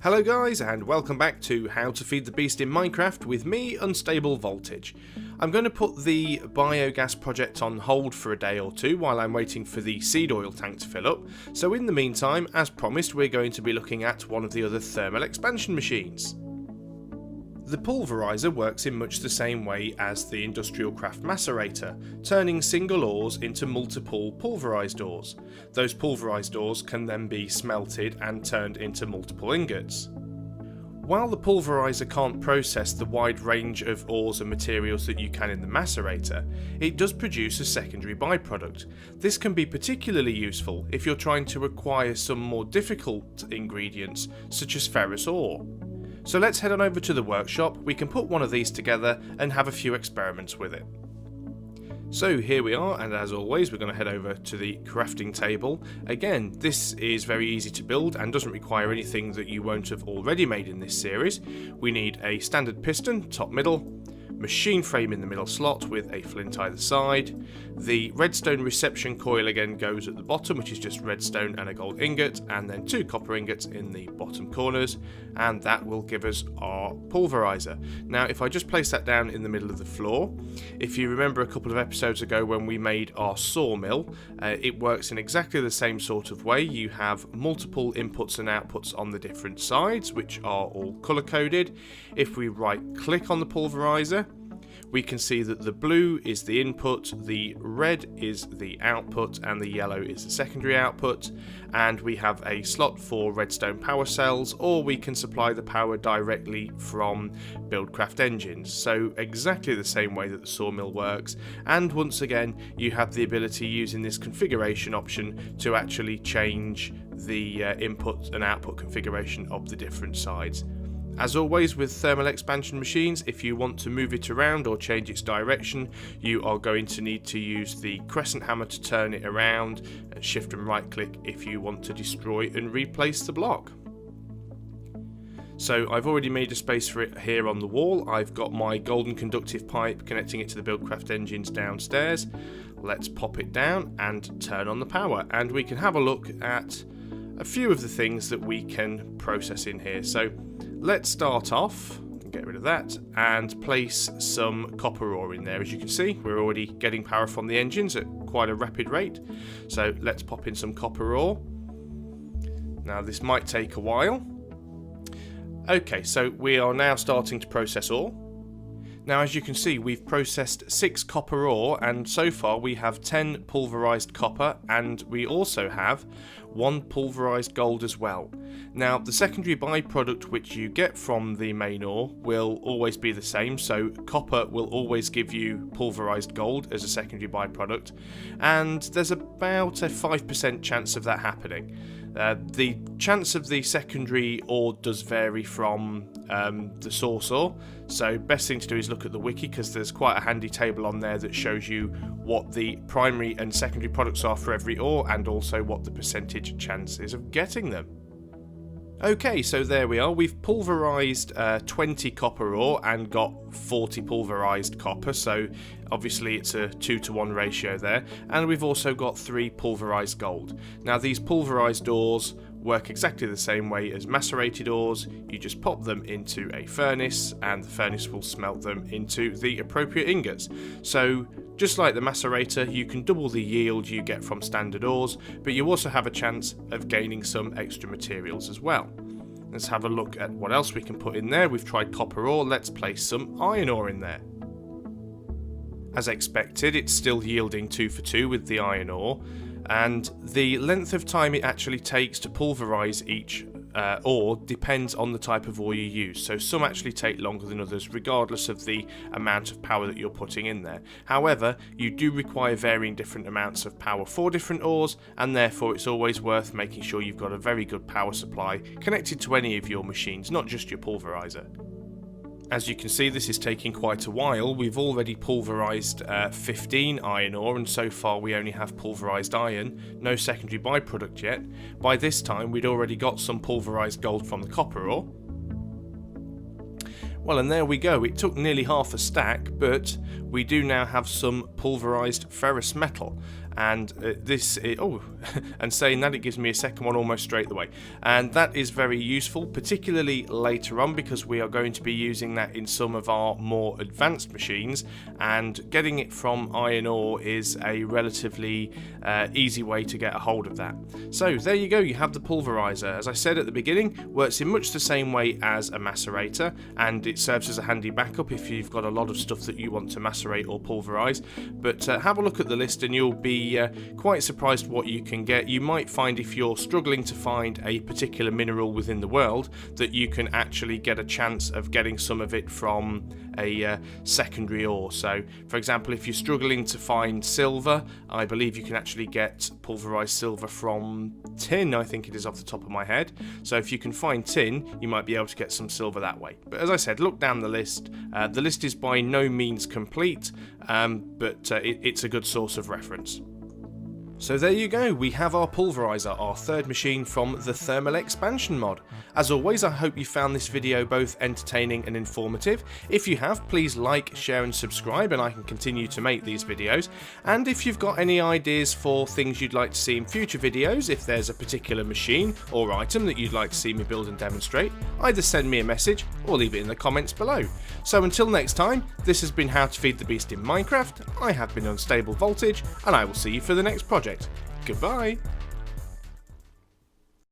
Hello guys, and welcome back to How to Feed the Beast in Minecraft with me, UnstableVoltage. I'm going to put the biogas project on hold for a day or two while I'm waiting for the seed oil tank to fill up, so in the meantime, as promised, we're going to be looking at one of the other thermal expansion machines. The Pulverizer works in much the same way as the Industrial Craft Macerator, turning single ores into multiple pulverized ores. Those pulverized ores can then be smelted and turned into multiple ingots. While the Pulverizer can't process the wide range of ores and materials that you can in the Macerator, it does produce a secondary byproduct. This can be particularly useful if you're trying to acquire some more difficult ingredients such as ferrous ore. So let's head on over to the workshop. We can put one of these together and have a few experiments with it. So here we are, and as always we're going to head over to the crafting table. Again, this is very easy to build and doesn't require anything that you won't have already made in this series. We need a standard piston, top middle, machine frame in the middle slot with a flint either side. The redstone reception coil again goes at the bottom, which is just redstone and a gold ingot, and then 2 copper ingots in the bottom corners, and that will give us our pulverizer. Now if I just place that down in the middle of the floor, if you remember a couple of episodes ago when we made our sawmill, it works in exactly the same sort of way. You have multiple inputs and outputs on the different sides, which are all color coded. If we right click on the pulverizer, we can see that the blue is the input, the red is the output, and the yellow is the secondary output. And we have a slot for redstone power cells, or we can supply the power directly from Buildcraft engines. So exactly the same way that the sawmill works. And once again, you have the ability using this configuration option to actually change the input and output configuration of the different sides. As always with thermal expansion machines, if you want to move it around or change its direction, you are going to need to use the crescent hammer to turn it around, and shift and right click if you want to destroy and replace the block. So I've already made a space for it here on the wall. I've got my golden conductive pipe connecting it to the Buildcraft engines downstairs. Let's pop it down and turn on the power, and we can have a look at a few of the things that we can process in here. So let's start off, get rid of that, and place some copper ore in there. As you can see, we're already getting power from the engines at quite a rapid rate. So let's pop in some copper ore. Now this might take a while. Okay, so we are now starting to process ore. Now as you can see, we've processed 6 copper ore, and so far we have 10 pulverized copper, and we also have 1 pulverized gold as well. Now the secondary byproduct which you get from the main ore will always be the same, so copper will always give you pulverized gold as a secondary byproduct, and there's about a 5% chance of that happening. The chance of the secondary ore does vary from the source ore, so best thing to do is look at the wiki, because there's quite a handy table on there that shows you what the primary and secondary products are for every ore, and also what the percentage chance is of getting them. Okay, so there we are. We've pulverized 20 copper ore and got 40 pulverized copper, so obviously it's a 2-to-1 ratio there. And we've also got 3 pulverized gold. Now these pulverized ores work exactly the same way as macerated ores. You just pop them into a furnace, and the furnace will smelt them into the appropriate ingots. So just like the macerator, you can double the yield you get from standard ores, but you also have a chance of gaining some extra materials as well. Let's have a look at what else we can put in there. We've tried copper ore, let's place some iron ore in there. As expected, it's still yielding 2 for 2 with the iron ore, and the length of time it actually takes to pulverize each ore depends on the type of ore you use. So some actually take longer than others, regardless of the amount of power that you're putting in there. However, you do require varying different amounts of power for different ores, and therefore it's always worth making sure you've got a very good power supply connected to any of your machines, not just your pulverizer. As you can see, this is taking quite a while. We've already pulverized 15 iron ore, and so far we only have pulverized iron, no secondary byproduct yet. By this time we'd already got some pulverized gold from the copper ore. Well, and there we go. It took nearly half a stack, but we do now have some pulverized ferrous metal. and and saying that, it gives me a second one almost straight away, and that is very useful, particularly later on, because we are going to be using that in some of our more advanced machines, and getting it from iron ore is a relatively easy way to get a hold of that. So there you go, you have the Pulverizer. As I said at the beginning, works in much the same way as a macerator, and it serves as a handy backup if you've got a lot of stuff that you want to macerate or pulverize. But have a look at the list and you'll be quite surprised what you can get. You might find, if you're struggling to find a particular mineral within the world, that you can actually get a chance of getting some of it from a secondary ore. So for example, if you're struggling to find silver, I believe you can actually get pulverized silver from tin, I think it is off the top of my head. So if you can find tin, you might be able to get some silver that way. But as I said, look down the list. The list is by no means complete, but it's a good source of reference. So there you go, we have our Pulverizer, our third machine from the Thermal Expansion mod. As always, I hope you found this video both entertaining and informative. If you have, please like, share and subscribe, and I can continue to make these videos. And if you've got any ideas for things you'd like to see in future videos, if there's a particular machine or item that you'd like to see me build and demonstrate, either send me a message or leave it in the comments below. So until next time, this has been How to Feed the Beast in Minecraft. I have been UnstableVoltage, and I will see you for the next project. Goodbye!